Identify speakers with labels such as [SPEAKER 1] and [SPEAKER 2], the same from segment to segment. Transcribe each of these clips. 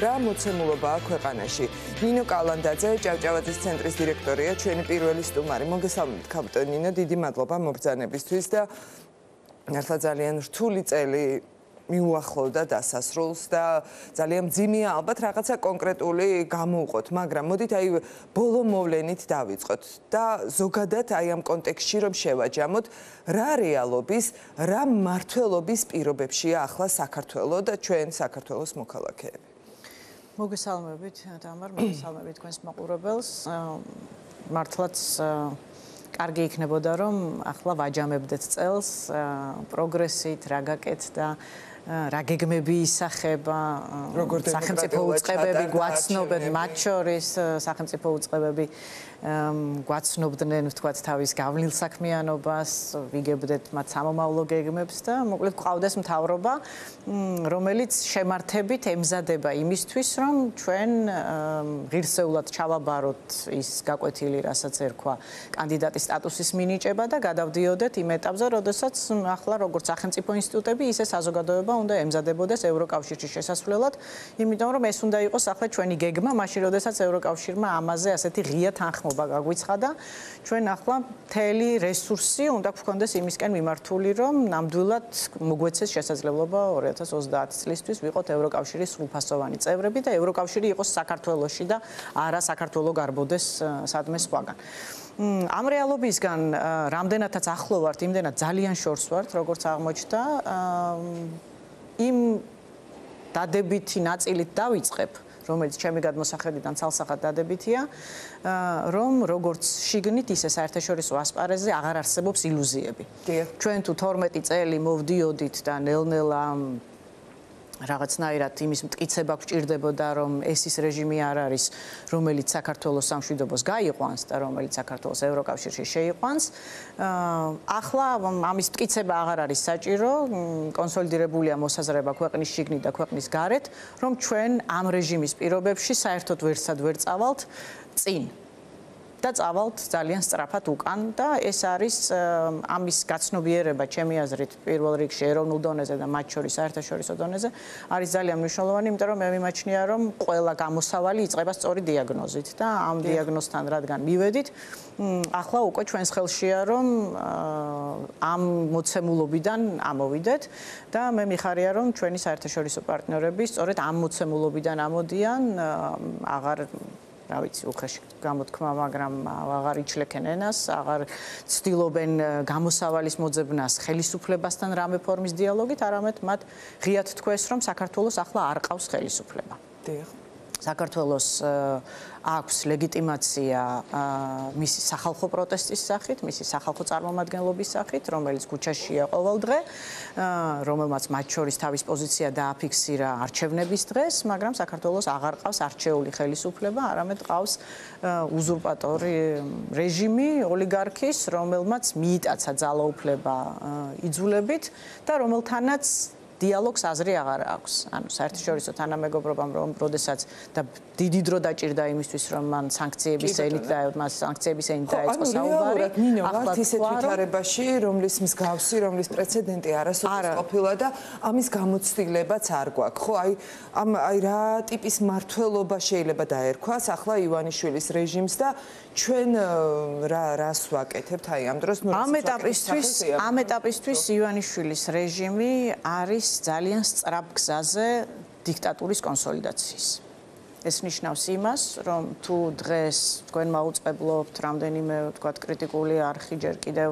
[SPEAKER 1] რა მოცემულობა აქვს ქვეყანაში. ნინო კალანდაძე, ჭავჭავაძის ცენტრის დირექტორია, ჩვენი პირველი სტუმარი. მოგესალმებით, კაპიტან ნინო, დიდი მადლობა მობრძანებისთვის და მართლა ძალიან რთული წელი მიუახლოვდა დასასრულს და ძალიან მძიმეა ალბათ რაღაცა კონკრეტული გამოვყოთ, მაგრამ მოდით აი ბოლო მოვლენით დავიწყოთ და ზოგადად აი ამ კონტექსტში რომ შევაჯამოთ, რა რეალობის, რა მმართველობის პირობებშია ახლა საქართველო და ჩვენ საქართველოს მოქალაქეები.
[SPEAKER 2] მოგესალმებით, თამარ, მოგესალმებით თქვენს მაყურებელს. მართლაც კარგი იქნებოდა რომ ახლა ვაჯამებდეთ წელს პროგრესით, რა გაკეთდა, რა გეგმები ისახება, სახელმწიფო უწყებები გვაცნობენ, მათ შორის სახელმწიფო უწყებები გვაცნობდნენ, ვთქვათ, თავის გავლილ საქმიანობას, ვიგებდეთ მათ სამომავლო გეგმებს და მოკლედ გვყავდეს მთავრობა, რომელიც შემართებით ემზადება იმისთვის, რომ ჩვენ ღირსეულად ჩავაბაროთ ის გაკვეთილი, რასაც ერქვა კანდიდატის სტატუსის მინიჭება და გადავდიოდეთ იმ ეტაპზე, როდესაც ახლა როგორც სახელმწიფო ინსტიტუტები, ისე საზოგადოება უნდა ემზადებოდეს ევროკავშირში შესასვლელად, იმიტომ რომ ეს უნდა იყოს ახლა ჩვენი გეგმა, მაშინ როდესაც ევროკავშირმა ამაზე ასეთი ღია თანხმობა გაგვიცხადა, ჩვენ ახლა მთელი რესურსი უნდა გვქონდეს იმისკენ მიმართული, რომ ნამდვილად მოგვეცეს შესაძლებლობა 2030 წლისთვის ვიყოთ ევროკავშირის სრულფასოვანი წევრები და ევროკავშირი იყოს საქართველოში და არა საქართველო გარბოდეს სადმე სხვაგან. ამ რეალობისგან რამდენადაც ახლო ვართ, იმდენად ძალიან შორს ვართ, როგორც აღმოჩნდა. იმ დადებითი ნაწილით დავიწყებ, რომელიც ჩემი გადმოსახედიდან ცალსახად დადებითია, რომ როგორც შიგნით, ისე საერთაშორისო ასპარეზზე აღარ არსებობს ილუზიები. ჩვენ თუ 12 წელი მოვდიოდით და ნელ-ნელა რაღაცნაირად იმის მტკიცება გვჭირდებოდა, რომ ეს ის რეჟიმი არ არის, რომელიც საქართველოს სამშვიდობოს გაიყვანს და რომელიც საქართველოს ევროკავშირში შეიყვანს. ახლა ამის მტკიცება აღარ არის საჭირო, კონსოლიდირებულია მოსაზრება ქვეყნის შიგნით და ქვეყნის გარეთ, რომ ჩვენ ამ რეჟიმის პირობებში საერთოდ ვერსად ვერ წავალთ წინ. და წავალთ ძალიან სწრაფად უკან და ეს არის ამის გაცნობიერება ჩემი აზრით პირველ რიგში ეროვნულ დონეზე და მათ შორის საერთაშორისო დონეზე არის ძალიან მნიშვნელოვანი, იმიტომ რომ მე მიმაჩნია რომ ყველა გამოსავალი იწყება სწორი დიაგნოზით და ამ დიაგნოზთან რადგან მივედით, ახლა უკვე ჩვენს ხელშია რომ ამ მოცემულობიდან ამოვიდეთ და მე მიხარია რომ ჩვენი საერთაშორისო პარტნიორები სწორედ ამ მოცემულობიდან ამოდიან, აღარ რა ვიცი, უხეში გამოთქმა, მაგრამ აღარ იჩლექენ ენას, აღარ ცდილობენ გამოსავალის მოძებნას ხელისუფლებასთან რამე ფორმის დიალოგით, არამედ მათ ღიად თქვეს, რომ საქართველოს ახლა არ ყავს ხელისუფლება. საქართველოს აქვს ლეგიტიმაცია მისი სახალხო პროტესტის სახით, მისი სახალხო წარმომადგენლობის სახით, რომელიც ქუჩაშია ყოველდღე, რომელმაც მათ შორის თავის პოზიცია დააფიქსირა არჩევნების დღეს, მაგრამ საქართველოს აღარ ყავს არჩეული ხელისუფლება, არამედ ყავს უზურპატორი რეჟიმი, ოლიგარქის, რომელმაც მიიტაცა ძალაუფლება იძულებით და რომელთანაც დიალოგს აზრი აღარ აქვს. ანუ საერთაშორისო თანამეგობრობამ რომ როდესაც და დიდი დრო დაჭირდა იმისთვის რომ მან სანქციების ელით და მას სანქციების ელით დაეწყო საუბარი.
[SPEAKER 1] ახლა ისეთ ვითარებაში, რომლის მსგავსი, რომლის პრეცედენტი არასოდეს ყოფილა და ამის გამოცდილებაც არ გვაქვს. ხო, აი რა ტიპის მმართველობა შეიძლება დაერქვას ახლა ივანიშვილის რეჟიმს და ჩვენ რას ვაკეთებთ აი ამ დროს
[SPEAKER 2] ამ ეტაპისთვის ივანიშვილის რეჟიმი არის ძალიან სწრაფ გზაზე დიქტატურის კონსოლიდაციის. ეს ნიშნავს იმას, რომ თუ დღეს თქვენ მაუწყებლობთ რამდენიმე ვთქვათ კრიტიკული არხი ჯერ კიდევ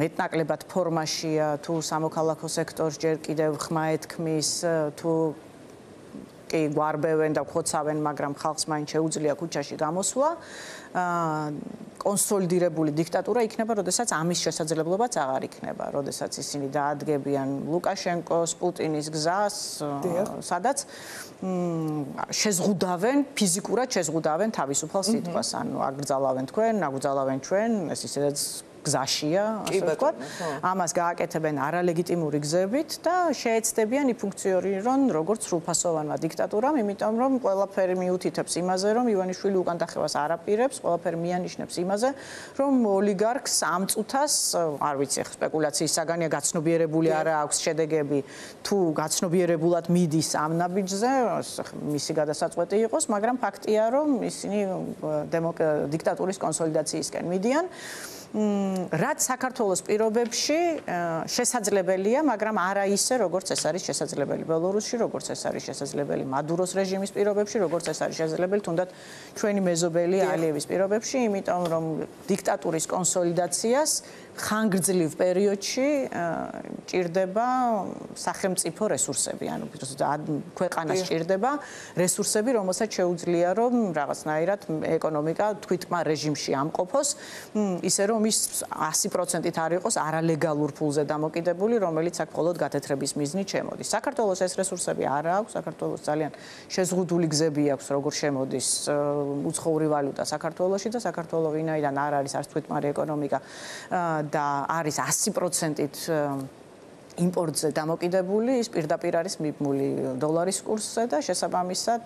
[SPEAKER 2] მეტნაკლებად ფორმაშია, თუ სამოქალაქო სექტორს ჯერ კიდევ ხმა ეთქმის, თუ კი გვარბევენ და ხოცავენ, მაგრამ ხალხს მაინც შეუძლია ქუჩაში გამოსვლა. კონსოლიდირებული დიქტატურა იქნება, როდესაც ამის შესაძლებლობაც აღარ იქნება, როდესაც ისინი დაადგებიან ლუკაშენკოს, პუტინის გზას, სადაც შეზღუდავენ, ფიზიკურად შეზღუდავენ თავისუფალ სიტყვას, ანუ აგრძალავენ თქვენ, აგრძალავენ ჩვენ, ეს ისედაც გზაშია, ასე ვთქვათ. ამას გააკეთებენ არალეგიტიმური გზებით და შეეცდებიან იფუნქციონირონ როგორც სრულფასოვანმა დიქტატურამ, იმიტომ რომ ყველაფერი მიუთითებს იმაზე, რომ ივანიშვილი უკან დახევას არ აპირებს, ყველაფერი მიანიშნებს იმაზე, რომ ოლიგარქს ამ წუთას, არ ვიცი, სპეკულაციის საგანია, გაცნობიერებული არა აქვს შედეგები, თუ გაცნობიერებულად მიდის ამ ნაბიჯზე, მისი გადასაწყვეტი იყოს, მაგრამ ფაქტია, რომ ისინი დიქტატურის კონსოლიდაციისკენ მიდიან. რაც საქართველოს პირობებში შესაძლებელია, მაგრამ არა ისე, როგორც ეს არის შესაძლებელი ბელორუსში, როგორც ეს არის შესაძლებელი მადუროს რეჟიმის პირობებში, როგორც ეს არის შესაძლებელი თუნდაც ჩვენი მეზობელი ალიევის პირობებში, იმიტომ რომ დიქტატურის კონსოლიდაციას ხანგრძლივ პერიოდში ჭირდება სახელმწიფო რესურსები, ანუ ქვეყანას ჭირდება რესურსები, რომელსაც შეუძლია რომ რაღაცნაირად ეკონომიკა თვითმარ რეჟიმში ამყოფოს, ისე რომ ის 100%-ით არ იყოს არალეგალურ ფულზე დამოკიდებული, რომელიც აქ მხოლოდ გათეთრების მიზნით შემოდის. საქართველოს ეს რესურსები არ აქვს, საქართველოს ძალიან შეზღუდული გზები აქვს, როგორ შემოდის უცხოური ვალუტა საქართველოში და საქართველო ვინაიდან არ არის არც თვითმარი ეკონომიკა და არის 100%-ით იმპორტზე დამოკიდებული, ის პირდაპირ არის მიბმული დოლარის კურსზე და შესაბამისად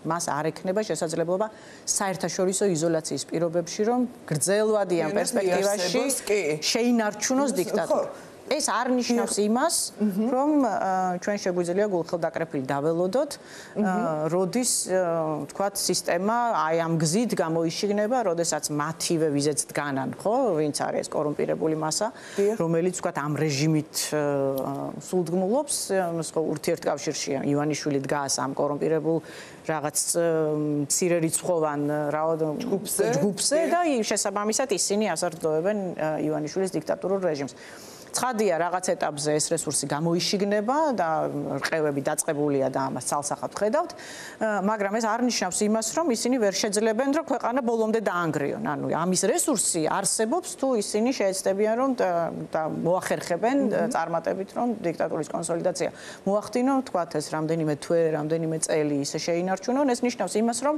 [SPEAKER 2] მას არ ექნება შესაძლებლობა საერთაშორისო იზოლაციის პირობებში, რომ გრძელვადიან პერსპექტივაში შეინარჩუნოს დიქტატურა. ეს არ ნიშნავს იმას, რომ ჩვენ შეგვიძლია გულხელდაკრეფილი დაველოდოთ, როდის თქვათ სისტემა აი ამ გზით გამოიშიგნება, როდესაც მათივე ვიზეც დგანან, ხო, ვინც არის კორუმპირებული მასა, რომელიც თქვათ ამ რეჟიმით სულდგმულობს, ურთიერთკავშირში ივანიშვილი დგას ამ კორუმპირებულ რაღაც მცირე რიცხოვან ჯგუფზე და შესაბამისად ისინი ასარდლოვებენ ივანიშვილის დიქტატურულ რეჟიმს. ცხადია, რაღაც ეტაპზე ეს რესურსი გამოიშიგნება და რყევები დაწყებულია და ამას ცალსახად ხედავთ, მაგრამ ეს არ ნიშნავს იმას, რომ ისინი ვერ შეძლებენ, რომ ქვეყანა ბოლომდე დაანგრიონ. ანუ ამის რესურსი არსებობს, თუ ისინი შეეცდებიან, რომ და მოახერხებენ წარმატებით, რომ დიქტატურის კონსოლიდაცია მოახდინონ, თქვათ ეს რამდენიმე თვე, რამდენიმე წელი ისე შეინარჩუნონ, ეს ნიშნავს იმას, რომ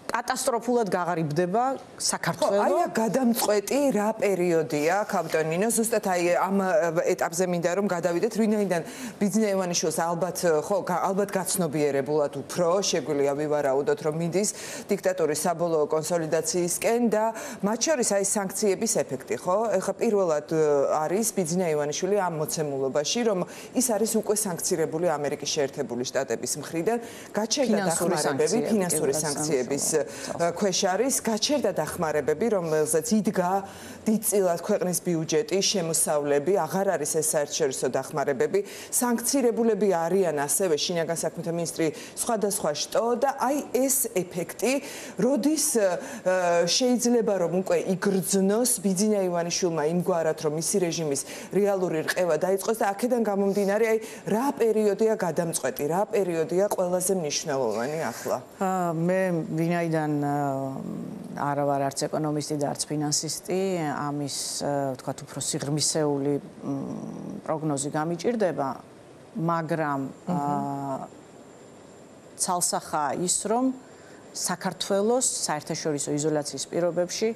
[SPEAKER 2] კატასტროფულად გაღარიბდება საქართველო.
[SPEAKER 1] აი გადამწყვეტი რა პერიოდია, კაპიტან ნინო, ზუსტად აი ამ ეტაპზე მინდა რომ გადავიდეთ, ვინაიდან ბიძინა ივანიშვილს ალბათ გაცნობიერებულად უფრო შეგვიძლია ვივარაუდოთ, რომ მიდის დიქტატურის საბოლოო კონსოლიდაციისკენ და მათ შორის აი სანქციების ეფექტი, ხო? ეხლა პირველად არის ბიძინა ივანიშვილი ამ მოცემულობაში, რომ ის არის უკვე სანქცირებული ამერიკის შეერთებული შტატების მხრიდან, გაჩერდა დახმარებები, ფინანსური სანქციების ქვეშ არის, გაჩერდა დახმარებები, რომელზეც იდგა დიდწილად ქვეყნის ბიუჯეტი, შემოსავლები, აღარ არის ეს საერთაშორისო დახმარებები, სანქცირებულები არიან ასევე შინაგან საქმეთა მინისტრი სხვადასხვა შტო და აი ეს ეფექტი, როდის შეიძლება რომ უკვე იგრძნოს ბიძინა ივანიშვილმა იმგვარად, რომ მისი რეჟიმის რეალური რყევა დაიწყოს და აქედან გამომდინარე, აი რა პერიოდია გადამწყვეტი, რა პერიოდია ყველაზე მნიშვნელოვანი ახლა?
[SPEAKER 2] მე ვინაიდან არა ვარ არც ეკონომისტი და არც ფინანსისტი, ამის თქვათ უფრო სიღრმისეული პროგნოზი გამიჭირდება, მაგრამ ცალსახაა ის, რომ საქართველოს საერთაშორისო იზოლაციის პირობებში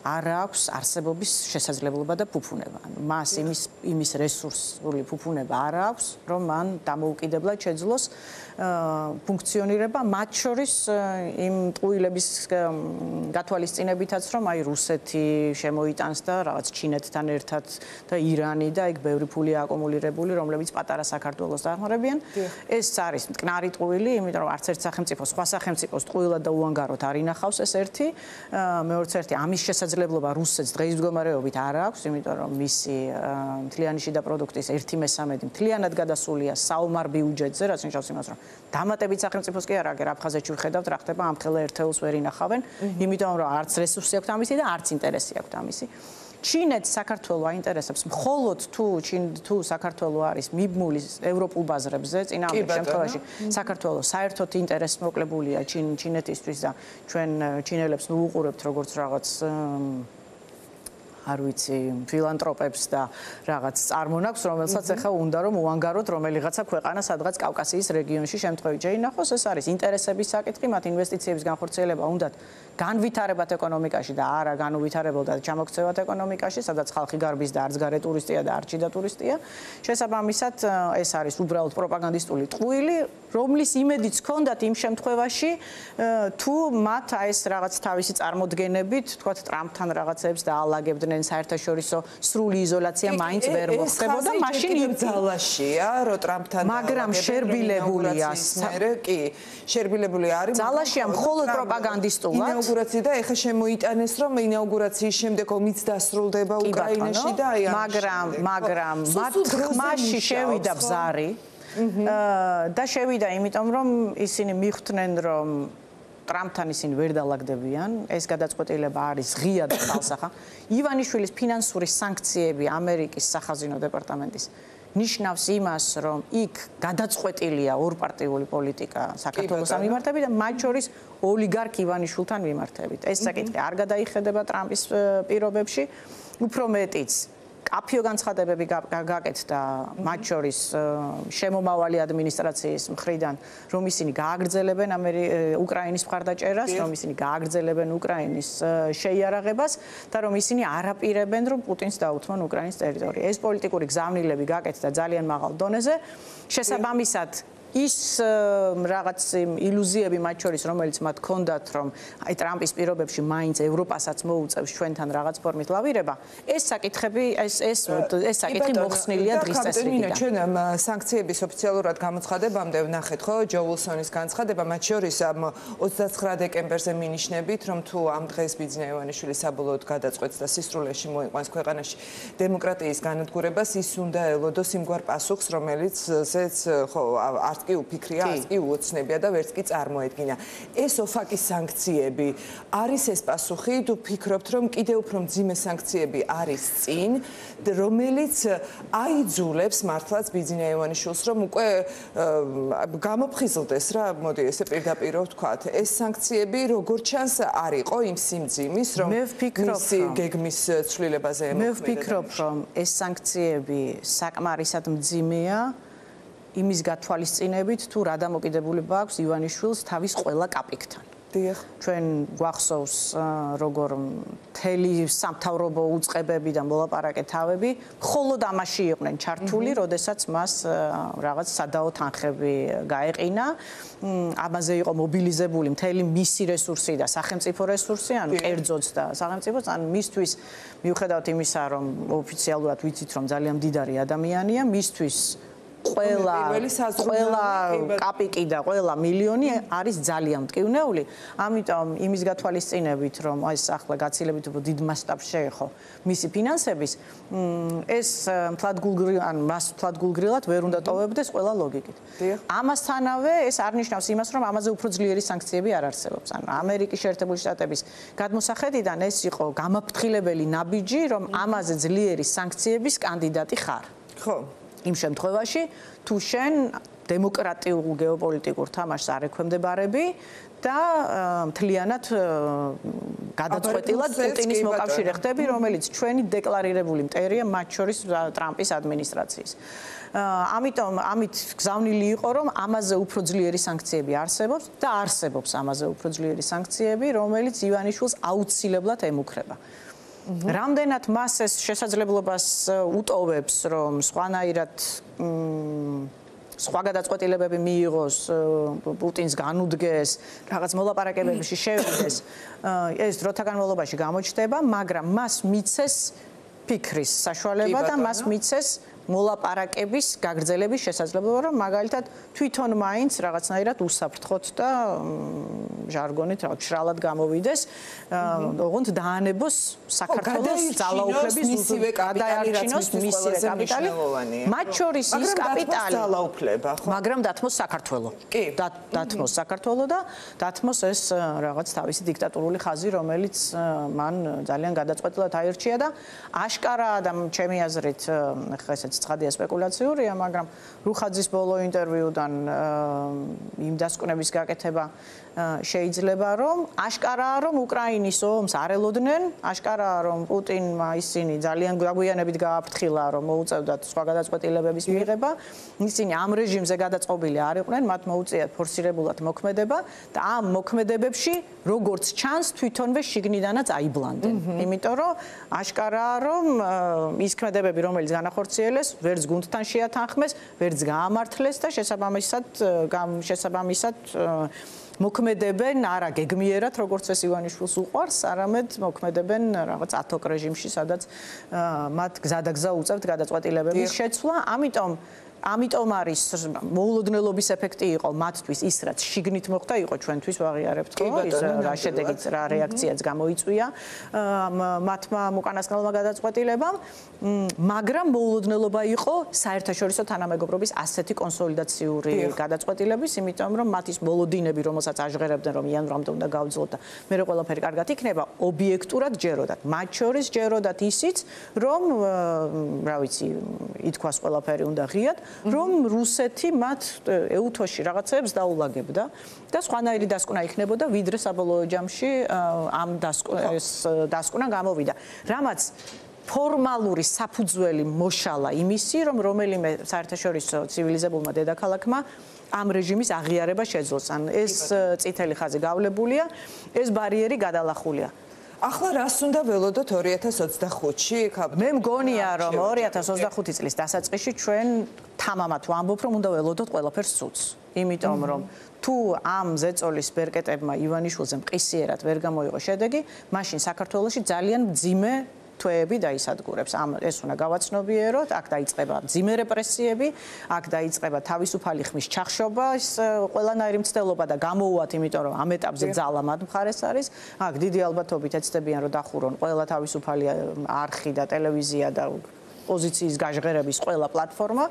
[SPEAKER 2] არ აქვს არსებობის შესაძლებლობა და ფუფუნება. მას იმის რესურსული ფუფუნება არ აქვს, რომ მან დამოუკიდებლად შეძლოს ფუნქციონირება, მათ შორის იმ ტყუილების გათვალისწინებითაც, რომ აი რუსეთი შემოიტანს და რაღაც ჩინეთთან ერთად და ირანი და იქ ბევრი ფული აკუმულირებული, რომლებიც პატარა საქართველოს დახმარებიან. ეს არის მტკნარი ტყუილი, იმიტომ რომ არც ერთ სახელმწიფო სხვა სახელმწიფოს ტყუილად და უანგაროდ არ ინახავს ეს ერთი, მეორც ერთი ამის შესაძლებლობა რუსეთს დღის მდგომარეობით არ აქვს, იმიტომ რომ მისი მთლიანი შიდა პროდუქტის 1/3 მთლიანად გადასულია საომარ ბიუჯეტზე, რაც ნიშნავს იმას, რომ დამატებით სახელმწიფოს კი არა, აგერ აფხაზეთში ვხედავთ რა ხდება, ამ ხელა ერთეულს ვერ ინახავენ, იმიტომ რომ არც რესურსი აქვს ამისი და არც ინტერესი აქვს ამისი. ჩინეთს საქართველო აინტერესებს მხოლოდ თუ საქართველო არის მიბმული ევროპულ ბაზრებზე, წინააღმდეგ შემთხვევაში საქართველო საერთოდ ინტერესს მოკლებულია ჩინეთისთვის და ჩვენ ჩინელებს ვუყურებთ როგორც რაღაც არ ვიცი, ფილანტროპებს და რაღაც წარმონაქვს, რომელსაც ახლა უნდა რომ უანგაროთ რომელიღაცა ქვეყანა, სადღაც კავკასიის რეგიონში შემთხვევით შეინახოს, ეს არის ინტერესების საკითხი, მათ ინვესტიციების განხორციელება უნდათ განვითარებათ ეკონომიკაში და არა განუვითარებელ და ჩამოქცევათ ეკონომიკაში, სადაც ხალხი გარბის და არც გარე ტურისტია და არც შიდა ტურისტია. შესაბამისად, ეს არის უბრალოდ პროპაგანდისტული ტყუილი, რომლის იმედიც ჰქონდათ იმ შემთხვევაში, თუ მათ ეს რაღაც თავისი წარმოდგენებით, თქვათ ტრამპთან რაღაცებს დაალაგებდნენ, საერთაშორისო სრული იზოლაცია მაინც ვერ მოხდებოდა, მაშინ
[SPEAKER 1] ძალაშია, რომ ტრამპთან
[SPEAKER 2] მაგრამ შერბილებულია,
[SPEAKER 1] კი, შერბილებული არის.
[SPEAKER 2] ძალაშია მხოლოდ პროპაგანდისტულად.
[SPEAKER 1] ინაუგურაცია და ეხა შემოიტანეს, რომ ინაუგურაციის შემდეგ ომიც დასრულდება უკრაინაში და აი
[SPEAKER 2] მაგრამ მათ ხმაში შევიდა ბზარი და შევიდა იმიტომ რომ ისინი მიხვდნენ რომ ტრამპთან ისინი ვერ დაალაგდებიან, ეს გადაწყვეტილება არის ღია და წყალსახა. ივანიშვილის ფინანსური სანქციები ამერიკის სახაზინო დეპარტამენტის ნიშნავს იმას, რომ იქ გადაწყვეტილია ორპარტიული პოლიტიკა საქართველოს მიმართებით და მათ შორის ოლიგარქ ივანიშვილთან მიმართებით. ეს საკითხი არ გადაიხედება ტრამპის პირობებში, უფრო მეტიც კაფიო განცხადებები გაკეთდა მათ შორის შემომავალი ადმინისტრაციის მხრიდან, რომ ისინი გააგრძელებენ უკრაინის მხარდაჭერას, რომ ისინი გააგრძელებენ უკრაინის შეიარაღებას და რომ ისინი არაპირებენ, რომ პუტინს დაუთმონ უკრაინის ტერიტორია. ეს პოლიტიკური გზავნილები გაკეთდა ძალიან მაღალ დონეზე. შესაბამისად, ის რაღაც ილუზიები მათ შორის, რომელიც მათ ჰქონდათ, რომ აი ტრამპის პირობებში მაინც ევროპასაც მოუწევს ჩვენთან რაღაც ფორმით ლავირება, ეს საკითხები, ეს საკითხი მოხსნილია დღის წესრიგიდან.
[SPEAKER 1] ჩვენ სანქციების ოფიციალურად გამოცხადებამდე ვნახეთ, ხო, ჯო უილსონის განცხადება, მათ შორის 29 დეკემბერზე მინიშნებით, რომ თუ ამ დღეს ბიძინა ივანიშვილი საბოლოოდ გადაწყვეტს და სისრულეში მოიყვანს ქვეყანაში დემოკრატიის განადგურებას, ის უნდა ელოდოს იმგვარ პასუხს, რომელიცაც ხო არც კი უფიქრია, არც კი უოცნებია და ვერც კი წარმოედგინა. ეს ოფაკის სანქციები არის ეს პასუხი, თუ ფიქრობთ, რომ კიდევ უფრო მძიმე სანქციები არის წინ, რომელიც აიძულებს მართლაც ბიძინა ივანიშვილს, რომ უკვე გამოფხიზლდეს რა, მოდი ესე პირდაპირ ვთქვათ, ეს სანქციები როგორ ჩანს არ იყო იმ სიმძიმის, რომ მისი გეგმის ცვლილებაზე ემოქმედა.
[SPEAKER 2] მე ვფიქრობ, რომ ეს სანქციები საკმარისად მძიმეა იმის გათვალისწინებით, თუ რა დამოკიდებულება აქვს ივანიშვილს თავის ყველა კაპიკთან. ჩვენ გვახსოვს, როგორ მთელი სამთავრობო უწყებები და მოლაპარაკე თავები მხოლოდ ამაში იყვნენ ჩართული, როდესაც მას რაღაც სადაო თანხები გაეყინა. ამაზე იყო მობილიზებული მთელი მისი რესურსი და სახელმწიფო რესურსი, ანუ კერძოც და სახელმწიფოც, ანუ მისთვის მიუხედავად იმისა, რომ ოფიციალურად ვიცით, რომ ძალიან მდიდარი ადამიანია, მისთვის ყველა კაპიკი და ყველა მილიონი არის ძალიან მტკივნეული. ამიტომ იმის გათვალისწინებით, რომ ეს ახლა გაცილებით უფრო დიდ მასშტაბში შეეხო მისი ფინანსების, ეს მას თვალგულგრილად ვერ უნდა ტოვებდეს ყველა ლოგიკით. ამასთანავე ეს არ ნიშნავს იმას, რომ ამაზე უფრო ძლიერი სანქციები არ არსებობს. ანუ ამერიკის შეერთებული შტატების გადმოსახედიდან ეს იყო გამაფრთხილებელი ნაბიჯი, რომ ამაზე ძლიერი სანქციების კანდიდატი ხარ.
[SPEAKER 1] ხო.
[SPEAKER 2] იმ შემთხვევაში, თუ შენ დემოკრატიულ გეოპოლიტიკურ თამაშს არ ექვემდებარები და მთლიანად გადაწყვეტილად პუტინის მოკავშირე ხდები, რომელიც ჩვენი დეკლარირებული მტერია მათ შორის ტრამპის ადმინისტრაციის. ამიტომ ამით გზავნილი იყო, რომ ამაზე უფრო ძლიერი სანქციები არსებობს და არსებობს ამაზე უფრო ძლიერი სანქციები, რომელიც ივანიშვილს აუცილებლად ემუქრება. რამდენად მას ეს შესაძლებლობას უტოვებს, რომ სხვანაირად სხვა გადაწყვეტილებები მიიღოს, პუტინს განუდგეს, რაღაც მოლაპარაკებებში შევიდეს, ეს დროთა განმავლობაში გამოჩნდება, მაგრამ მას მიცეს ფიქრის საშუალება და მას მიცეს მოლაპარაკების გაგრძელების შესაძლებლობა, რომ მაგალითად თვითონ მაინც რაღაცნაირად უსაფრთხოთ და ჟარგონით შრალად გამოვიდეს, ოღონდ დაანებოს საქართველოს ძალაუფლების მისივე გადაარჩინოს მისივე კაპიტალი. მათ შორის ის კაპიტალი
[SPEAKER 1] ძალაუფლება, ხო?
[SPEAKER 2] მაგრამ დათმოს საქართველო. კი, დათმოს საქართველო და დათმოს ეს რაღაც თავისი დიქტატურული ხაზი, რომელიც მან ძალიან გადაწყვეტილად აირჩია და აშკარაა და ჩემი აზრით, ხა ესეც ესეც ცხადია სპეკულაციურია, მაგრამ რუხაძის ბოლო ინტერვიუდან იმ დასკვნების გაკეთება შეიძლება რომ აშკარაა რომ უკრაინის ომს არ ელოდნენ, აშკარაა რომ პუტინმა ისინი ძალიან გვიანებით გააფრთხილა რომ მოუწევდათ სხვა გადაწყვეტილებების მიღება, ისინი ამ რეჟიმზე გადაწყობილი არ იყვნენ, მათ მოუწიათ ფორსირებულად მოქმედება და ამ მოქმედებებში როგორც ჩანს თვითონვე შიგნიდანაც აიბლანდნენ. იმიტომ რომ აშკარაა რომ ის ქმედებები რომელიც განახორციელეს, ვერც გუნდთან შეათანხმეს, ვერც გაამართლეს და შესაბამისად მოქმედებენ არა გეგმიერად, როგორც ეს ივანიშვილს უყვარს, არამედ მოქმედებენ რაღაც ათოკ რეჟიმში, სადაც მათ გზადაგზა უწევთ გადაწყვეტილებების შეცვლა. ამიტომ არის მოულოდნელობის ეფექტი იყო მათთვის ის რაც შიგნით მოხდა იყო ჩვენთვის ვაღიარებთ ხო ის რა შედეგიც რა რეაქციაც გამოიწვია მათმა უკანასკნელმა გადაწყვეტილებამ მაგრამ მოულოდნელობა იყო საერთაშორისო თანამეგობრობის ასეთი კონსოლიდაციური გადაწყვეტილების იმიტომ რომ მათის ბოლოდინები რომელსაც აჟღერებდნენ რომ იანვრამდე უნდა გავძლოთ და მე ყველაფერი კარგად იქნება ობიექტურად ჯეროდათ მათ შორის ჯეროდათ ისიც რომ რა ვიცი ითქვას ყველაფერი უნდა ღიად რომ რუსეთი მათ ეუთოში რაღაცებს დაულაგებდა და სხვანაირი დასკვნა იქნებოდა ვიდრე საბოლოო ჯამში ამ დასკვნა გამოვიდა. რამაც ფორმალური საფუძველი მოშალა იმისი, რომ რომელიმე საერთაშორისო ცივილიზებულმა დედაქალაქმა ამ რეჟიმის აღიარება შეძლოს. ან ეს წითელი ხაზი გავლებულია, ეს ბარიერი გადალახულია.
[SPEAKER 1] ახლა რას უნდა ველოდოთ 2025-ში?
[SPEAKER 2] მე მგონია რომ 2025 წლის დასაწყისში ჩვენ თამამად ვამბობ რომ უნდა ველოდოთ ყველაფერს ცუდს. იმიტომ რომ თუ ამ ზეწოლის ბერკეტებმა ივანიშვილზე მყისიერად ვერ გამოიღო შედეგი, მაშინ საქართველოში ძალიან მძიმე თვეები დაისადგურებს. ეს უნდა გავაცნობიეროთ, აქ დაიწყება მძიმე რეპრესიები, აქ დაიწყება თავისუფალი ხმის ჩახშობა, ყველანაირი მცდელობა და გამოუვათ, იმიტომ რომ ამ ეტაპზე ძალა მათ მხარეს არის. აქ დიდი ალბათობით ეცდებიან რომ დახურონ ყველა თავისუფალი არხი და ტელევიზია და პოზიციის გაჟღერების ყველა პლატფორმა.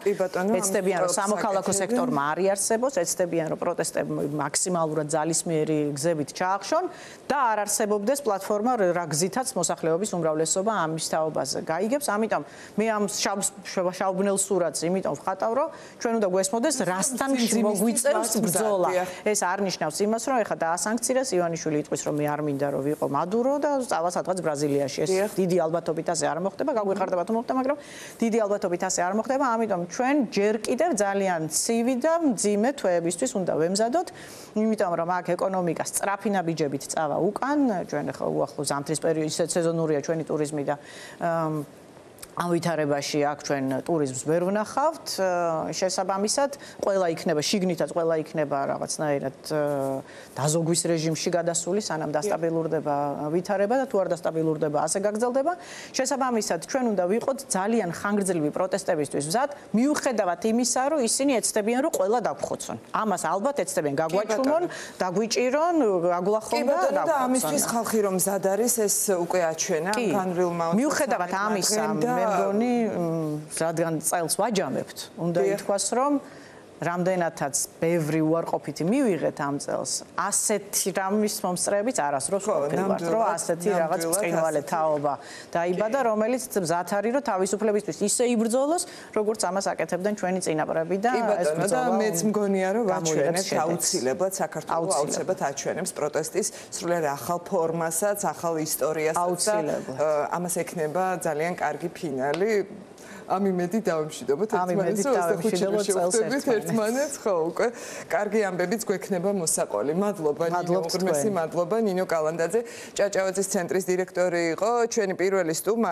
[SPEAKER 2] ეცდებიან რომ სამოქალაქო სექტორმა არ იარსებოს, ეცდებიან რომ პროტესტები მაქსიმალურად ძალისმიერი გზებით ჩაახშონ და არ არსებობდეს პლატფორმა რა გზითაც მოსახლეობის უმრავლესობა ამის თაობაზე გაიგებს. ამიტომ მე ამ შავბნელ სურათს იმიტომ ვხატავ რომ ჩვენ უნდა გვესმოდეს რასთან მოგვიწევს ბრძოლა. ეს არ ნიშნავს იმას რომ ეხლა დაასანქცირეს ივანიშვილი იტყვის რომ მე არ მინდა რომ ვიყო მადურო და წავა სადღაც ბრაზილიაში. ეს დიდი ალბათობით ასე არ მოხდება, გაგვიხარდება თუ მოხდა, მაგრამ დიდი ალბათობით ასე არ მოხდება, ამიტომ ჩვენ ჯერ კიდევ ძალიან ცივი და მძიმე თვეებისთვის უნდა ვემზადოთ, იმიტომ რომ აქ ეკონომიკა სწრაფი ნაბიჯებით წავა უკან, ჩვენ ახლა უახლო ზამთრის პერიოდი ისეთ სეზონურია ჩვენი ტურიზმი და ამ ვითარებაში აქ ჩვენ ტურიზმს ვერ ვნახავთ, შესაბამისად, ყველა იქნება შიგნითაც ყველა იქნება რაღაცნაირად დაზოგვის რეჟიმში გადასული, სანამ დასტაბილურდება ვითარება და თუ არ დასტაბილურდება, ასე გაგრძელდება. შესაბამისად, ჩვენ უნდა ვიყოთ ძალიან ხანგრძლივი პროტესტებისთვის მზად, მიუხედავად იმისა, რომ ისინი ეცდებიან, რომ ყველა დაგვხოცონ. ამას ალბათ ეცდებიან გაგვაჩვენონ, დაგვიჭირონ, გაგლახონ და დაგვხოცონ.
[SPEAKER 1] და ამისთვის ხალხი რომ მზად არის, ეს უკვე აჩვენა განვილმა.
[SPEAKER 2] მიუხედავად ამისა, მე მგონი რადგან წელს ვაჯამებთ, უნდა ითქვას, რომ რამდენადაც ბევრი უარყოფითი მივიღეთ ამ წელს, ასეთი რამის მომსწრეებიც არასდროს ყოფილვართ, რომ ასეთი რაღაც ბრწყინვალე თაობა დაიბადა, რომელიც მზად არის, რომ თავისუფლებისთვის ისე იბრძოლოს, როგორც ამას აკეთებდნენ ჩვენი წინაპრები და ეს ბრძოლა.
[SPEAKER 1] და მეც მგონია, რომ ვაჩვენებთ აუცილებლად საქართველოს აუცილებლად აჩვენებს პროტესტის სრულიად ახალ ფორმასაც, ახალ ისტორიასაც და ამას ექნება ძალიან კარგი ფინალი. ამ იმედი დავიმშვიდობთ ერთმანეთს ხო უკვე კარგი ამბებიც გვექნება მოსაყოლი. მადლობა ნინო კალანდაძე, ჭაჭავაძის ცენტრის დირექტორი იყო, ჩვენი პირველი სტუმარი.